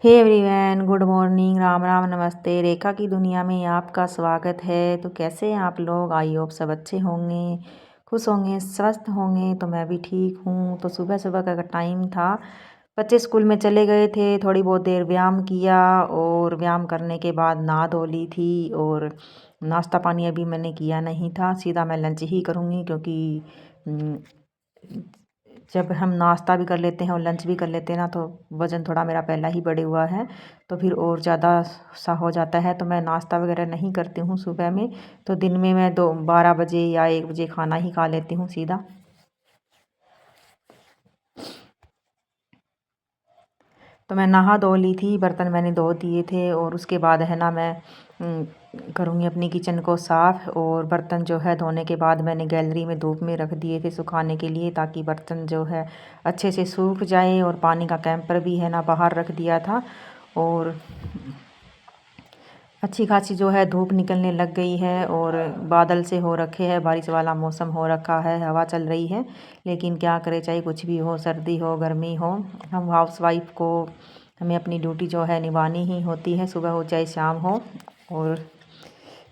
हे everyone, good morning, Ram Ram, नमस्ते। रेखा की दुनिया में आपका स्वागत है। तो कैसे हैं आप लोग? आई होप सब अच्छे होंगे, खुश होंगे, स्वस्थ होंगे। तो मैं भी ठीक हूँ। तो सुबह सुबह का टाइम था, बच्चे स्कूल में चले गए थे। थोड़ी बहुत देर व्यायाम किया और व्यायाम करने के बाद नहा धो ली थी। और नाश्ता पानी अभी मैंने किया नहीं था, सीधा मैं लंच ही करूँगी, क्योंकि जब हम नाश्ता भी कर लेते हैं और लंच भी कर लेते हैं ना, तो वज़न थोड़ा मेरा पहला ही बढ़े हुआ है, तो फिर और ज़्यादा सा हो जाता है। तो मैं नाश्ता वगैरह नहीं करती हूँ सुबह में। तो दिन में मैं 12 बजे या 1 बजे खाना ही खा लेती हूँ सीधा। तो मैं नहा धो ली थी, बर्तन मैंने धो दिए थे। और उसके बाद है ना, मैं करूँगी अपनी किचन को साफ़। और बर्तन जो है धोने के बाद मैंने गैलरी में धूप में रख दिए थे सुखाने के लिए, ताकि बर्तन जो है अच्छे से सूख जाए। और पानी का कैंपर भी है ना बाहर रख दिया था। और अच्छी खासी जो है धूप निकलने लग गई है और बादल से हो रखे है, बारिश वाला मौसम हो रखा है, हवा चल रही है। लेकिन क्या करे, चाहे कुछ भी हो, सर्दी हो गर्मी हो, हम हाउस वाइफ को हमें अपनी ड्यूटी जो है निभानी ही होती है, सुबह हो चाहे शाम हो। और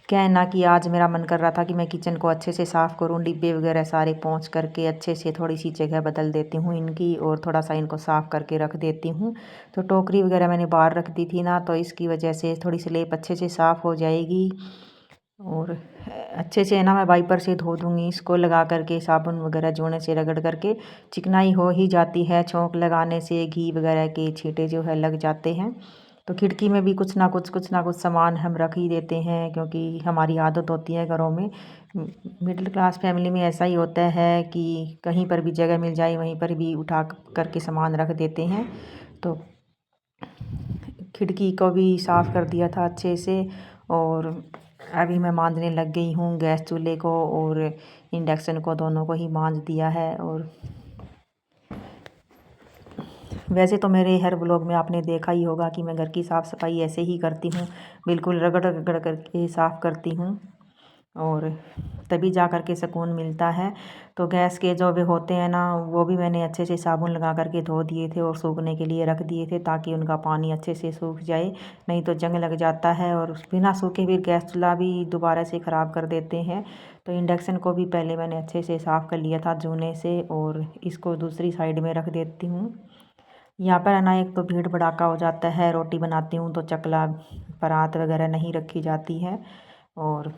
क्या है ना कि आज मेरा मन कर रहा था कि मैं किचन को अच्छे से साफ़ करूं, डिब्बे वगैरह सारे पोंछ करके अच्छे से थोड़ी सी जगह बदल देती हूँ इनकी, और थोड़ा सा इनको साफ़ करके रख देती हूँ। तो टोकरी वगैरह मैंने बाहर रख दी थी ना, तो इसकी वजह से थोड़ी स्लेप अच्छे से साफ़ हो जाएगी। और अच्छे से ना मैं वाइपर से धो दूँगी इसको, लगा करके साबुन वगैरह जोड़ने से रगड़ करके। चिकनाई हो ही जाती है, छोंक लगाने से घी वगैरह के छींटे जो है लग जाते हैं। तो खिड़की में भी कुछ ना कुछ सामान हम रख ही देते हैं, क्योंकि हमारी आदत होती है घरों में। मिडिल क्लास फैमिली में ऐसा ही होता है कि कहीं पर भी जगह मिल जाए वहीं पर भी उठा करके सामान रख देते हैं। तो खिड़की को भी साफ़ कर दिया था अच्छे से। और अभी मैं मांजने लग गई हूँ गैस चूल्हे को और इंडक्शन को, दोनों को ही मांज दिया है। और वैसे तो मेरे हर व्लॉग में आपने देखा ही होगा कि मैं घर की साफ़ सफाई ऐसे ही करती हूँ, बिल्कुल रगड़ रगड़ करके साफ़ करती हूँ, और तभी जा कर के सुकून मिलता है। तो गैस के जो भी होते हैं ना, वो भी मैंने अच्छे से साबुन लगा करके धो दिए थे और सूखने के लिए रख दिए थे, ताकि उनका पानी अच्छे से सूख जाए, नहीं तो जंग लग जाता है। और बिना सूखे भी गैस चूल्हा भी दोबारा से ख़राब कर देते हैं। तो इंडक्शन को भी पहले मैंने अच्छे से साफ़ कर लिया था जूने से, और इसको दूसरी साइड में रख देती हूँ। यहाँ पर है ना, एक तो भीड़ भड़ाका हो जाता है, रोटी बनाती हूँ तो चकला परात वगैरह नहीं रखी जाती है। और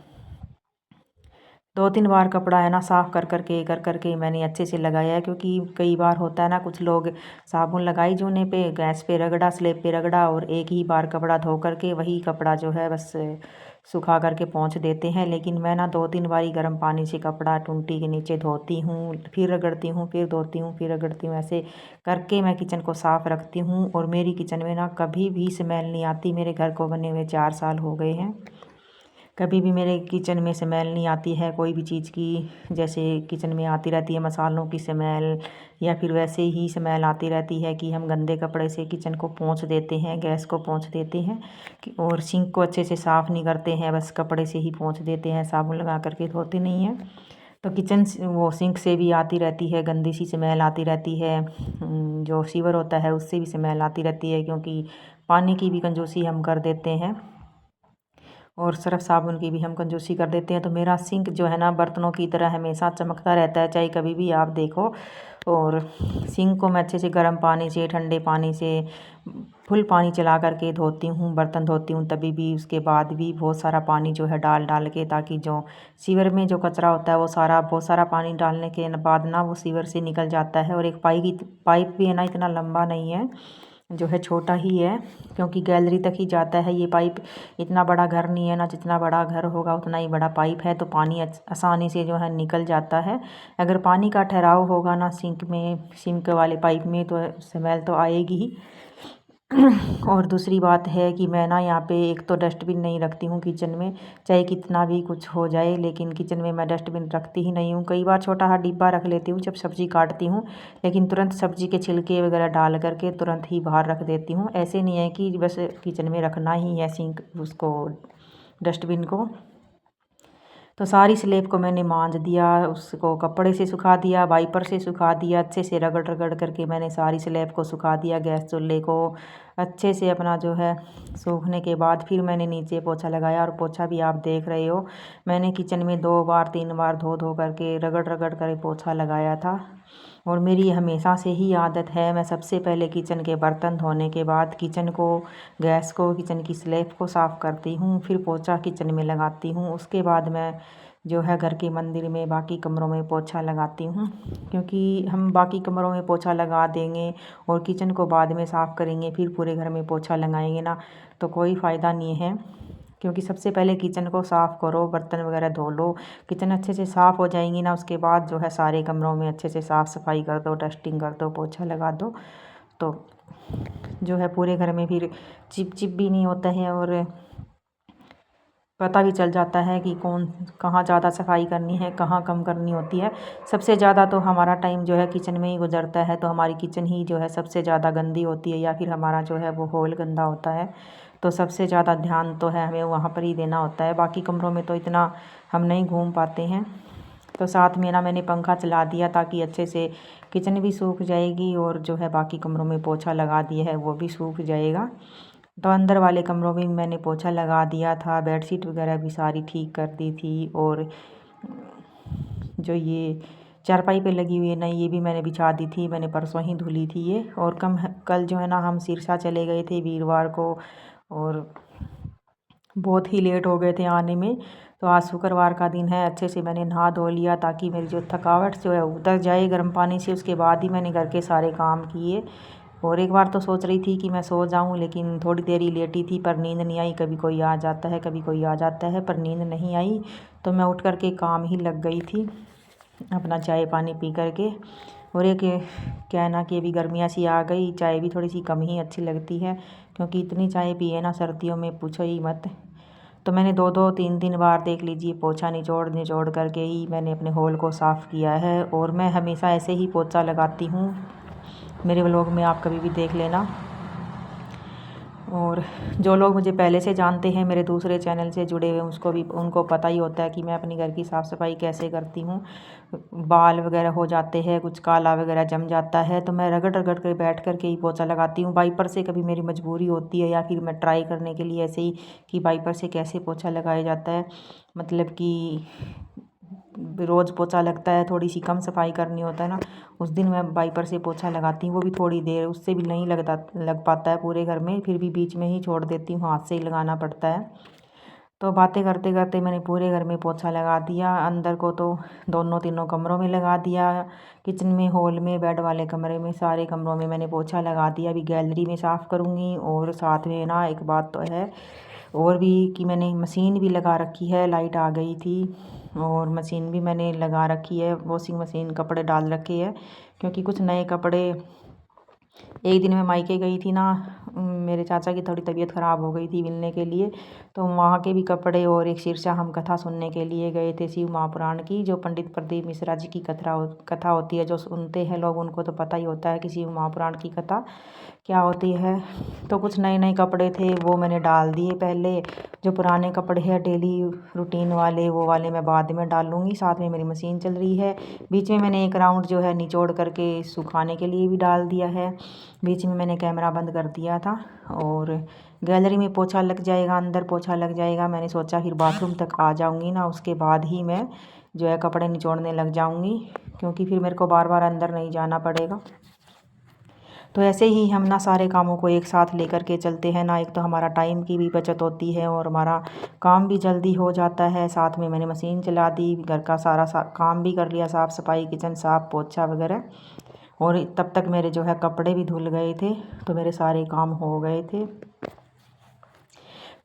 2-3 बार कपड़ा है ना साफ़ कर करके मैंने अच्छे से लगाया है, क्योंकि कई बार होता है ना, कुछ लोग साबुन लगाई जूने पे, गैस पे रगड़ा, स्लेब पे रगड़ा, और एक ही बार कपड़ा धो करके वही कपड़ा जो है बस सुखा करके पोंछ देते हैं। लेकिन मैं ना 2-3 बारी गर्म पानी से कपड़ा टुंटी के नीचे धोती हूँ, फिर रगड़ती हूँ, फिर धोती हूँ, फिर रगड़ती हूँ, ऐसे करके मैं किचन को साफ़ रखती हूँ। और मेरी किचन में ना कभी भी स्मेल नहीं आती। मेरे घर को बने हुए 4 साल हो गए हैं, कभी भी मेरे किचन में स्मेल नहीं आती है कोई भी चीज़ की। जैसे किचन में आती रहती है मसालों की स्मेल, या फिर वैसे ही स्मेल आती रहती है कि हम गंदे कपड़े से किचन को पोंछ देते हैं, गैस को पोंछ देते हैं, और सिंक को अच्छे से साफ़ नहीं करते हैं, बस कपड़े से ही पोंछ देते हैं, साबुन लगा करके धोते नहीं हैं। तो किचन वो सिंक से भी आती रहती है, गंदी सी स्मेल आती रहती है। जो सीवर होता है उससे भी स्मेल आती रहती है, क्योंकि पानी की भी कंजूसी हम कर देते हैं, और सर्फ़ साबुन की भी हम कंजूसी कर देते हैं। तो मेरा सिंक जो है ना, बर्तनों की तरह हमेशा चमकता रहता है, चाहे कभी भी आप देखो। और सिंक को मैं अच्छे से गर्म पानी से, ठंडे पानी से, फुल पानी चला करके धोती हूँ, बर्तन धोती हूँ तभी भी। उसके बाद भी बहुत सारा पानी जो है डाल डाल के, ताकि जो सीवर में जो कचरा होता है वो सारा, बहुत सारा पानी डालने के बाद ना वो सीवर से निकल जाता है। और एक पाइप भी है ना, इतना लंबा नहीं है, जो है छोटा ही है, क्योंकि गैलरी तक ही जाता है ये पाइप। इतना बड़ा घर नहीं है ना, जितना बड़ा घर होगा उतना ही बड़ा पाइप है, तो पानी आसानी से जो है निकल जाता है। अगर पानी का ठहराव होगा ना सिंक में, सिंक वाले पाइप में, तो स्मेल तो आएगी ही। और दूसरी बात है कि मैं ना यहाँ पे एक तो डस्टबिन नहीं रखती हूँ किचन में, चाहे कितना भी कुछ हो जाए, लेकिन किचन में मैं डस्टबिन रखती ही नहीं हूँ। कई बार छोटा सा डिब्बा रख लेती हूँ जब सब्ज़ी काटती हूँ, लेकिन तुरंत सब्ज़ी के छिलके वगैरह डाल करके तुरंत ही बाहर रख देती हूँ। ऐसे नहीं है कि बस किचन में रखना ही है सिंक, उसको, डस्टबिन को। तो सारी स्लेब को मैंने मांज दिया, उसको कपड़े से सुखा दिया, वाइपर से सुखा दिया, अच्छे से रगड़ रगड़ करके मैंने सारी स्लेब को सुखा दिया। गैस चूल्हे को अच्छे से अपना जो है सूखने के बाद फिर मैंने नीचे पोछा लगाया। और पोछा भी आप देख रहे हो, मैंने किचन में 2 बार 3 बार धो धो करके रगड़ रगड़ कर पोछा लगाया था। और मेरी हमेशा से ही आदत है, मैं सबसे पहले किचन के बर्तन धोने के बाद किचन को, गैस को, किचन की स्लैब को साफ़ करती हूँ, फिर पोछा किचन में लगाती हूँ। उसके बाद मैं जो है घर के मंदिर में बाकी कमरों में पोछा लगाती हूँ। क्योंकि हम बाकी कमरों में पोछा लगा देंगे और किचन को बाद में साफ़ करेंगे, फिर पूरे घर में पोछा लगाएंगे ना, तो कोई फ़ायदा नहीं है। क्योंकि सबसे पहले किचन को साफ़ करो, बर्तन वगैरह धो लो, किचन अच्छे से साफ़ हो जाएंगी ना, उसके बाद जो है सारे कमरों में अच्छे से साफ़ सफाई कर दो, डस्टिंग कर दो, पोछा लगा दो, तो जो है पूरे घर में फिर चिप चिप भी नहीं होता है और पता भी चल जाता है कि कौन कहाँ ज़्यादा सफाई करनी है, कहाँ कम करनी होती है। सबसे ज़्यादा तो हमारा टाइम जो है किचन में ही गुजरता है, तो हमारी किचन ही जो है सबसे ज़्यादा गंदी होती है, या फिर हमारा जो है वो हॉल गंदा होता है। तो सबसे ज़्यादा ध्यान तो है हमें वहाँ पर ही देना होता है। बाकी कमरों में तो इतना हम नहीं घूम पाते हैं। तो साथ में ना मैंने पंखा चला दिया ताकि अच्छे से किचन भी सूख जाएगी और जो है बाकी कमरों में पोछा लगा दिया है वो भी सूख जाएगा। तो अंदर वाले कमरों में मैंने पोछा लगा दिया था, बेडशीट वगैरह भी सारी ठीक कर दी थी। और जो ये चारपाई पे लगी हुई है ना, ये भी मैंने बिछा दी थी, मैंने परसों ही धुली थी ये। और कल जो है ना हम सिरसा चले गए थे वीरवार को, और बहुत ही लेट हो गए थे आने में। तो आज शुक्रवार का दिन है, अच्छे से मैंने नहा धो लिया ताकि मेरी जो थकावट जो है उतर जाए गर्म पानी से। उसके बाद ही मैंने घर के सारे काम किए। और एक बार तो सोच रही थी कि मैं सो जाऊं, लेकिन थोड़ी देर ही लेटी थी, पर नींद नहीं आई। कभी कोई आ जाता है, कभी कोई आ जाता है, पर नींद नहीं आई। तो मैं उठ करके काम ही लग गई थी अपना चाय पानी पी करके। और एक क्या है ना कि अभी गर्मियाँ सी आ गई, चाय भी थोड़ी सी कम ही अच्छी लगती है, क्योंकि इतनी चाय पिए ना सर्दियों में पूछो ही मत। तो मैंने 2-2 3-3 बार देख लीजिए पोछा निचोड़ निचोड़ करके ही मैंने अपने हॉल को साफ़ किया है। और मैं हमेशा ऐसे ही पोछा लगाती हूँ, मेरे व्लॉग में आप कभी भी देख लेना। और जो लोग मुझे पहले से जानते हैं, मेरे दूसरे चैनल से जुड़े हुए, उनको पता ही होता है कि मैं अपनी घर की साफ़ सफाई कैसे करती हूँ। बाल वगैरह हो जाते हैं, कुछ काला वगैरह जम जाता है, तो मैं रगड़ रगड़ कर बैठ कर के ही पोछा लगाती हूँ। वाइपर से कभी मेरी मजबूरी होती है, या फिर मैं ट्राई करने के लिए ऐसे ही कि वाइपर से कैसे पोछा लगाया जाता है, मतलब कि रोज़ पोछा लगता है, थोड़ी सी कम सफाई करनी होता है ना, उस दिन मैं वाइपर से पोछा लगाती हूँ। वो भी थोड़ी देर, उससे भी नहीं लग पाता है पूरे घर में, फिर भी बीच में ही छोड़ देती हूँ, हाथ से ही लगाना पड़ता है। तो बातें करते करते मैंने पूरे घर में पोछा लगा दिया। अंदर को तो दोनों तीनों कमरों में लगा दिया, किचन में, हॉल में, बेड वाले कमरे में, सारे कमरों में मैंने पोछा लगा दिया। अभी गैलरी में साफ़ करूँगी। और साथ में ना एक बात तो है और भी कि मैंने मशीन भी लगा रखी है, लाइट आ गई थी और मशीन भी मैंने लगा रखी है, वॉशिंग मशीन, कपड़े डाल रखे हैं। क्योंकि कुछ नए कपड़े, एक दिन मैं मायके गई थी ना, मेरे चाचा की थोड़ी तबीयत ख़राब हो गई थी मिलने के लिए, तो वहाँ के भी कपड़े, और एक सिरसा हम कथा सुनने के लिए गए थे शिव महापुराण की, जो पंडित प्रदीप मिश्रा जी की कथा होती है। जो सुनते हैं लोग उनको तो पता ही होता है कि शिव महापुराण की कथा क्या होती है। तो कुछ नए नए कपड़े थे, वो मैंने डाल दिए पहले। जो पुराने कपड़े हैं डेली रूटीन वाले, वो वाले मैं बाद में डालूँगी। साथ में मेरी मशीन चल रही है। बीच में मैंने एक राउंड जो है निचोड़ करके सुखाने के लिए भी डाल दिया है। बीच में मैंने कैमरा बंद कर दिया था। और गैलरी में पोछा लग जाएगा, अंदर पोछा लग जाएगा, मैंने सोचा फिर बाथरूम तक आ जाऊँगी ना, उसके बाद ही मैं जो है कपड़े निचोड़ने लग जाऊँगी, क्योंकि फिर मेरे को बार बार अंदर नहीं जाना पड़ेगा। तो ऐसे ही हम ना सारे कामों को एक साथ लेकर के चलते हैं ना, एक तो हमारा टाइम की भी बचत होती है और हमारा काम भी जल्दी हो जाता है। साथ में मैंने मशीन चला दी, घर का सारा काम भी कर लिया, साफ़ सफाई, किचन साफ़, पोछा वगैरह। और तब तक मेरे जो है कपड़े भी धुल गए थे, तो मेरे सारे काम हो गए थे।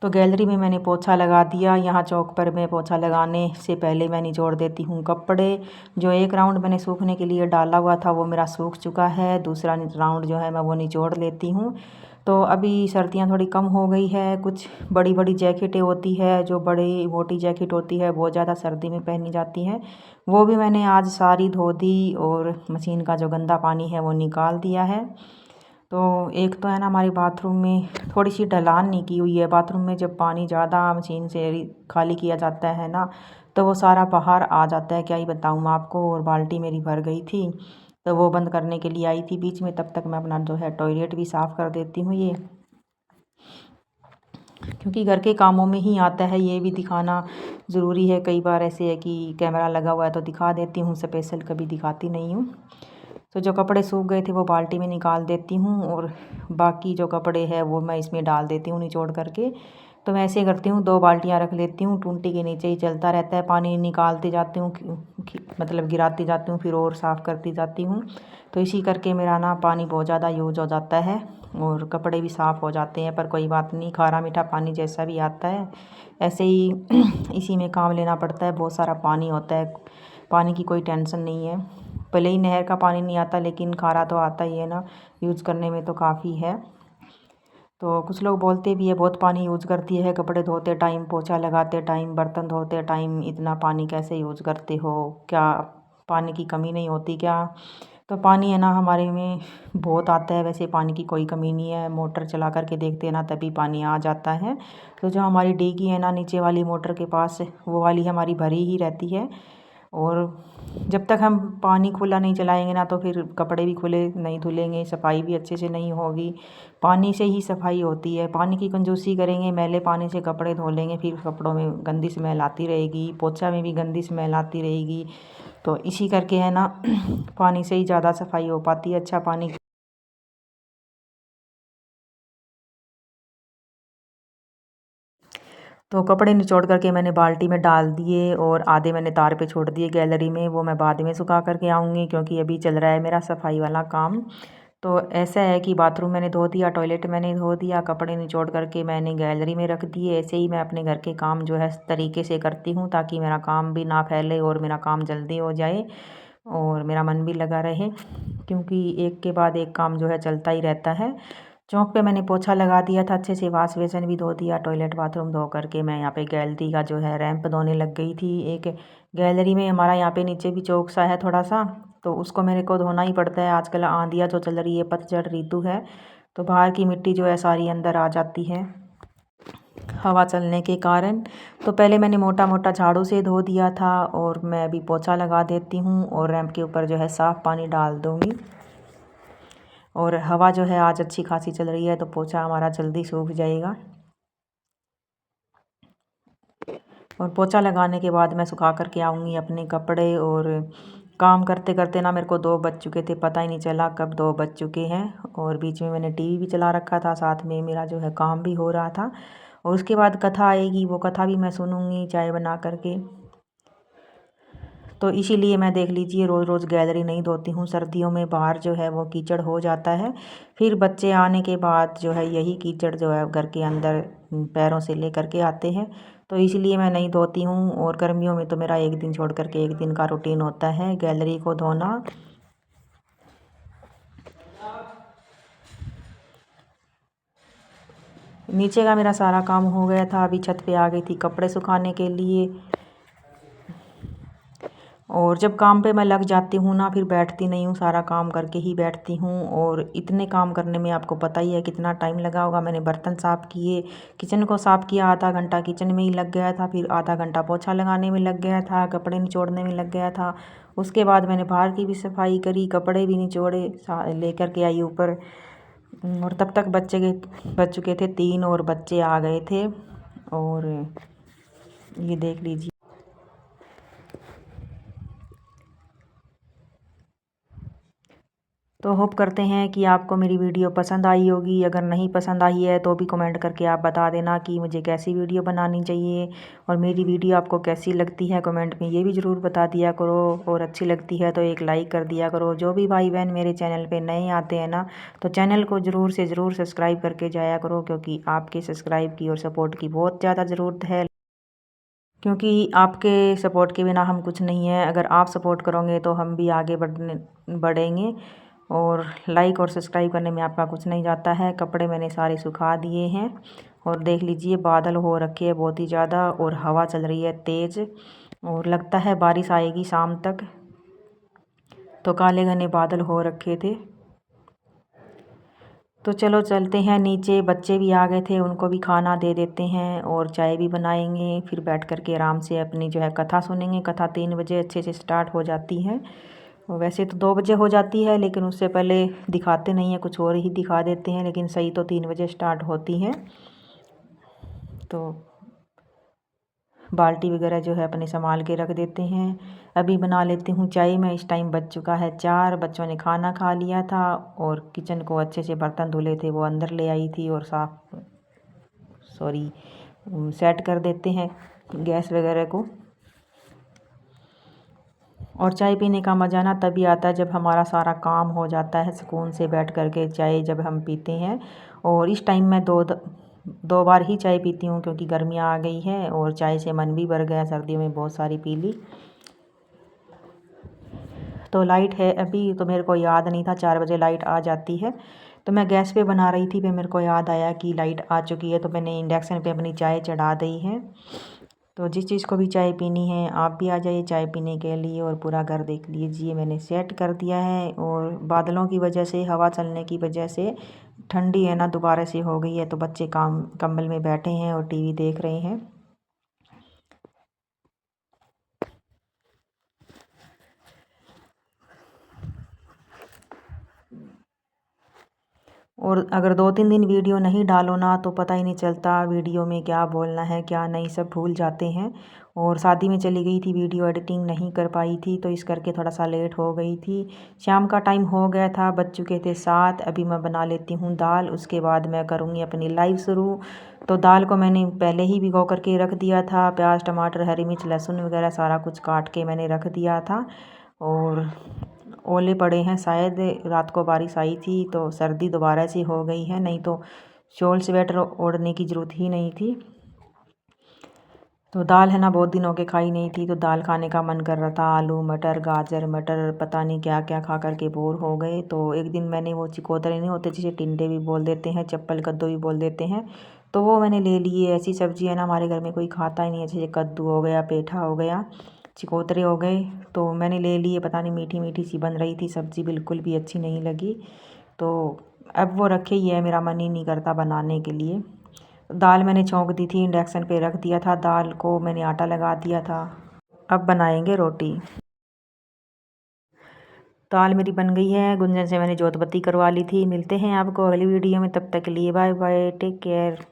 तो गैलरी में मैंने पोछा लगा दिया। यहाँ चौक पर मैं पोछा लगाने से पहले मैं निचोड़ देती हूँ कपड़े। जो एक राउंड मैंने सूखने के लिए डाला हुआ था वो मेरा सूख चुका है, दूसरा राउंड जो है मैं वो निचोड़ लेती हूँ। तो अभी सर्दियाँ थोड़ी कम हो गई है, कुछ बड़ी बड़ी जैकेटें होती है, जो बड़ी मोटी जैकेट होती है, बहुत ज़्यादा सर्दी में पहनी जाती हैं, वो भी मैंने आज सारी धो दी और मशीन का जो गंदा पानी है वो निकाल दिया है। तो एक तो है ना हमारे बाथरूम में थोड़ी सी ढलान नहीं की हुई है। बाथरूम में जब पानी ज़्यादा मशीन से खाली किया जाता है ना, तो वो सारा बाहर आ जाता है, क्या ही बताऊँ मैं आपको। और बाल्टी मेरी भर गई थी, तो वो बंद करने के लिए आई थी बीच में, तब तक मैं अपना जो है टॉयलेट भी साफ़ कर देती हूँ ये, क्योंकि घर के कामों में ही आता है, ये भी दिखाना ज़रूरी है। कई बार ऐसे है कि कैमरा लगा हुआ है तो दिखा देती हूँ, स्पेशल कभी दिखाती नहीं हूँ। तो जो कपड़े सूख गए थे वो बाल्टी में निकाल देती हूँ, और बाकी जो कपड़े हैं वो मैं इसमें डाल देती हूँ निचोड़ करके। तो मैं ऐसे करती हूँ, 2 बाल्टियाँ रख लेती हूँ, टूंटी के नीचे ही चलता रहता है पानी, निकालती जाती हूँ मतलब गिराती जाती हूँ, फिर और साफ़ करती जाती हूँ। तो इसी करके मेरा ना पानी बहुत ज़्यादा यूज हो जाता है, और कपड़े भी साफ़ हो जाते हैं। पर कोई बात नहीं, खारा मीठा पानी जैसा भी आता है ऐसे ही इसी में काम लेना पड़ता है। बहुत सारा पानी होता है, पानी की कोई टेंशन नहीं है। भले ही नहर का पानी नहीं आता, लेकिन खारा तो आता ही है ना, यूज़ करने में तो काफ़ी है। तो कुछ लोग बोलते भी है बहुत पानी यूज़ करती है, कपड़े धोते टाइम, पोछा लगाते टाइम, बर्तन धोते टाइम इतना पानी कैसे यूज़ करते हो, क्या पानी की कमी नहीं होती क्या? तो पानी है ना हमारे में बहुत आता है, वैसे पानी की कोई कमी नहीं है। मोटर चला करके देखते हैं ना तभी पानी आ जाता है। तो जो हमारी डीगी है ना नीचे वाली मोटर के पास, वो वाली हमारी भरी ही रहती है। और जब तक हम पानी खुला नहीं चलाएंगे ना, तो फिर कपड़े भी खुले नहीं धुलेंगे, सफाई भी अच्छे से नहीं होगी। पानी से ही सफाई होती है। पानी की कंजूसी करेंगे, मैले पानी से कपड़े धो लेंगे, फिर कपड़ों में गंदी स्मेल आती रहेगी, पोछा में भी गंदी स्मेल आती रहेगी। तो इसी करके है ना पानी से ही ज़्यादा सफाई हो पाती है। अच्छा पानी, तो कपड़े निचोड़ करके मैंने बाल्टी में डाल दिए, और आधे मैंने तार पे छोड़ दिए गैलरी में, वो मैं बाद में सुखा करके आऊँगी, क्योंकि अभी चल रहा है मेरा सफाई वाला काम। तो ऐसा है कि बाथरूम मैंने धो दिया, टॉयलेट मैंने धो दिया, कपड़े निचोड़ करके मैंने गैलरी में रख दिए। ऐसे ही मैं अपने घर के काम जो है इस तरीके से करती हूँ, ताकि मेरा काम भी ना फैले और मेरा काम जल्दी हो जाए और मेरा मन भी लगा रहे, क्योंकि एक के बाद एक काम जो है चलता ही रहता है। चौक पे मैंने पोछा लगा दिया था अच्छे से, वाश बेसिन भी धो दिया, टॉयलेट बाथरूम धो करके मैं यहाँ पे गैलरी का जो है रैंप धोने लग गई थी। एक गैलरी में हमारा यहाँ पे नीचे भी चौक सा है थोड़ा सा, तो उसको मेरे को धोना ही पड़ता है। आजकल आंधियाँ जो चल रही है, पतझड़ ऋतु है, तो बाहर की मिट्टी जो है सारी अंदर आ जाती है हवा चलने के कारण। तो पहले मैंने मोटा मोटा झाड़ू से धो दिया था, और मैं अभी पोछा लगा देती हूँ, और रैंप के ऊपर जो है साफ़ पानी डाल दूँगी। और हवा जो है आज अच्छी खासी चल रही है, तो पोछा हमारा जल्दी सूख जाएगा। और पोछा लगाने के बाद मैं सुखा करके आऊँगी अपने कपड़े, और काम करते करते ना मेरे को 2 बज चुके थे, पता ही नहीं चला कब 2 बज चुके हैं। और बीच में मैंने टीवी भी चला रखा था, साथ में मेरा जो है काम भी हो रहा था। और उसके बाद कथा आएगी, वो कथा भी मैं सुनूँगी चाय बना करके। तो इसीलिए मैं देख लीजिए रोज़ रोज़ गैलरी नहीं धोती हूँ। सर्दियों में बाहर जो है वो कीचड़ हो जाता है, फिर बच्चे आने के बाद जो है यही कीचड़ जो है घर के अंदर पैरों से ले करके आते हैं। तो इसलिए मैं नहीं धोती हूँ। और गर्मियों में तो मेरा एक दिन छोड़ करके एक दिन का रूटीन होता है गैलरी को धोना। नीचे का मेरा सारा काम हो गया था, अभी छत पे आ गई थी कपड़े सुखाने के लिए। और जब काम पे मैं लग जाती हूँ ना, फिर बैठती नहीं हूँ, सारा काम करके ही बैठती हूँ। और इतने काम करने में आपको पता ही है कितना टाइम लगा होगा। मैंने बर्तन साफ़ किए, किचन को साफ़ किया, आधा घंटा किचन में ही लग गया था, फिर आधा घंटा पोछा लगाने में लग गया था, कपड़े निचोड़ने में लग गया था। उसके बाद मैंने बाहर की भी सफाई करी, कपड़े भी निचोड़े, लेकर के आई ऊपर। और तब तक बज चुके थे 3, और बच्चे आ गए थे। और ये देख लीजिए। तो होप करते हैं कि आपको मेरी वीडियो पसंद आई होगी। अगर नहीं पसंद आई है तो भी कमेंट करके आप बता देना कि मुझे कैसी वीडियो बनानी चाहिए, और मेरी वीडियो आपको कैसी लगती है कमेंट में ये भी ज़रूर बता दिया करो। और अच्छी लगती है तो एक लाइक कर दिया करो। जो भी भाई बहन मेरे चैनल पे नए आते हैं ना, तो चैनल को ज़रूर से ज़रूर सब्सक्राइब करके जाया करो, क्योंकि आपके सब्सक्राइब की और सपोर्ट की बहुत ज़्यादा ज़रूरत है। क्योंकि आपके सपोर्ट के बिना हम कुछ नहीं है। अगर आप सपोर्ट करोगे तो हम भी आगे बढ़ेंगे। और लाइक और सब्सक्राइब करने में आपका कुछ नहीं जाता है। कपड़े मैंने सारे सुखा दिए हैं, और देख लीजिए बादल हो रखे हैं बहुत ही ज़्यादा, और हवा चल रही है तेज़, और लगता है बारिश आएगी शाम तक। तो काले घने बादल हो रखे थे। तो चलो चलते हैं नीचे, बच्चे भी आ गए थे, उनको भी खाना दे देते हैं और चाय भी बनाएंगे, फिर बैठ कर के आराम से अपनी जो है कथा सुनेंगे। कथा 3 बजे अच्छे से स्टार्ट हो जाती है, और वैसे तो 2 बजे हो जाती है, लेकिन उससे पहले दिखाते नहीं हैं, कुछ और ही दिखा देते हैं, लेकिन सही तो 3 बजे स्टार्ट होती है। तो बाल्टी वगैरह जो है अपने संभाल के रख देते हैं। अभी बना लेती हूँ चाय मैं। इस टाइम बज चुका है 4, बच्चों ने खाना खा लिया था और किचन को अच्छे से बर्तन धुले थे वो अंदर ले आई थी, और सेट कर देते हैं गैस वगैरह को। और चाय पीने का मज़ा ना तभी आता है जब हमारा सारा काम हो जाता है, सुकून से बैठ कर के चाय जब हम पीते हैं। और इस टाइम मैं दो बार ही चाय पीती हूँ, क्योंकि गर्मियाँ आ गई है और चाय से मन भी भर गया, सर्दियों में बहुत सारी पी ली। तो लाइट है अभी, तो मेरे को याद नहीं था 4 बजे लाइट आ जाती है। तो मैं गैस पे बना रही थी, फिर मेरे को याद आया कि लाइट आ चुकी है, तो मैंने इंडक्शन पे अपनी चाय चढ़ा दी है। तो जिस चीज़ को भी चाय पीनी है आप भी आ जाइए चाय पीने के लिए। और पूरा घर देख लीजिए मैंने सेट कर दिया है, और बादलों की वजह से, हवा चलने की वजह से ठंडी है ना दोबारा से हो गई है, तो बच्चे कंबल में बैठे हैं और टीवी देख रहे हैं। और अगर 2-3 दिन वीडियो नहीं डालो ना तो पता ही नहीं चलता वीडियो में क्या बोलना है क्या नहीं, सब भूल जाते हैं। और शादी में चली गई थी, वीडियो एडिटिंग नहीं कर पाई थी, तो इस करके थोड़ा सा लेट हो गई थी। शाम का टाइम हो गया था, बज चुके थे 7। अभी मैं बना लेती हूँ दाल, उसके बाद मैं करूँगी अपनी लाइव शुरू। तो दाल को मैंने पहले ही भिगो करके रख दिया था, प्याज टमाटर हरी मिर्च लहसुन वगैरह सारा कुछ काट के मैंने रख दिया था। और ओले पड़े हैं, शायद रात को बारिश आई थी तो सर्दी दोबारा से हो गई है, नहीं तो शॉल स्वेटर ओढ़ने की ज़रूरत ही नहीं थी। तो दाल है ना बहुत दिन हो के खाई नहीं थी, तो दाल खाने का मन कर रहा था। आलू मटर गाजर मटर पता नहीं क्या क्या खा कर के बोर हो गए। तो एक दिन मैंने वो चिकोतरे नहीं होते जिसे टिंडे भी बोल देते हैं, चप्पल कद्दू भी बोल देते हैं, तो वो मैंने ले लिए। ऐसी सब्ज़ी है ना हमारे घर में कोई खाता ही नहीं है, जैसे कद्दू हो गया, पेठा हो गया, चिकोतरे हो गए, तो मैंने ले लिए। पता नहीं मीठी मीठी सी बन रही थी सब्ज़ी, बिल्कुल भी अच्छी नहीं लगी। तो अब वो रखे ही है, मेरा मन ही नहीं करता बनाने के लिए। दाल मैंने छौंक दी थी, इंडक्शन पे रख दिया था, दाल को मैंने आटा लगा दिया था। अब बनाएंगे रोटी। दाल मेरी बन गई है, गुंजन से मैंने जोत बत्ती करवा ली थी। मिलते हैं आपको अगली वीडियो में, तब तक के लिए बाय बाय, टेक केयर।